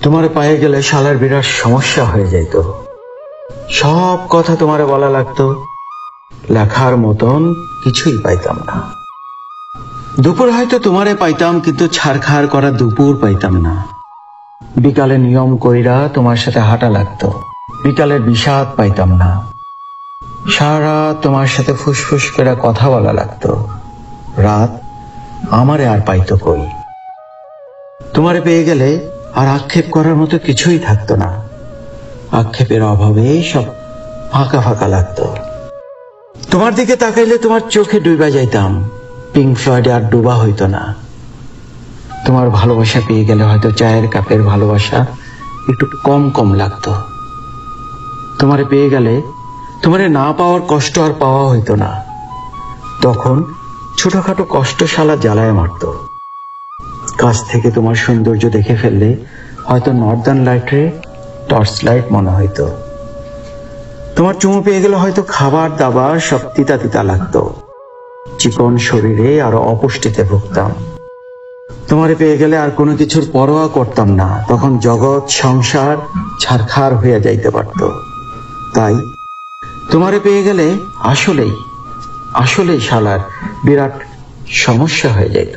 তোমারে পায়ে গেলে শালার বিরাট সমস্যা হয়ে যাইত। সব কথা তোমারে বলা লাগতো, লেখার মতন কিছুই পাইতাম না। দুপুর হয়তো তোমারে পাইতাম, কিন্তু ছাড়খাড় করা দুপুর পাইতাম না। বিকালে নিয়ম কইরা তোমার সাথে হাঁটা লাগতো, বিকালের বিষাদ পাইতাম না। সারা তোমার সাথে ফুসফুস করে কথা বলা লাগতো, রাত আমারে আর পাইতো কই। তোমারে পেয়ে গেলে আর আক্ষেপ করার মতো কিছুই থাকতো না। আক্ষেপের অভাবে সব ফাঁকা ফাঁকা লাগতো। তোমার দিকে তাকাইলে তোমার চোখে ডুবা যাইতাম, পিঙ্ক ফ্লয়েডে আর ডুবা হইতো না। তোমার ভালোবাসা পেয়ে গেলে হয়তো চায়ের কাপের ভালোবাসা একটু কম কম লাগতো। তোমারে পেয়ে গেলে তোমারে না পাওয়ার কষ্ট আর পাওয়া হইতো না। তখন ছোটখাটো কষ্ট শালা জ্বালায় মারত। কাছ থেকে তোমার সৌন্দর্য দেখে ফেললে হয়তো নর্দার্ন লাইটে টর্চ লাইট মনে হইতো। তোমার চুমু পেয়ে গেলে হয়তো খাবার দাবার সব তিতা তিতা লাগতো। চিকন শরীরে আরো অপুষ্টিতে ভুগতাম। তোমারে পেয়ে গেলে আর কোনো কিছুর পরোয়া করতাম না। তখন জগৎ সংসার ছারখার হইয়া যাইতে পারত। তাই তোমারে পেয়ে গেলে আসলেই শালার বিরাট সমস্যা হয়ে যাইত।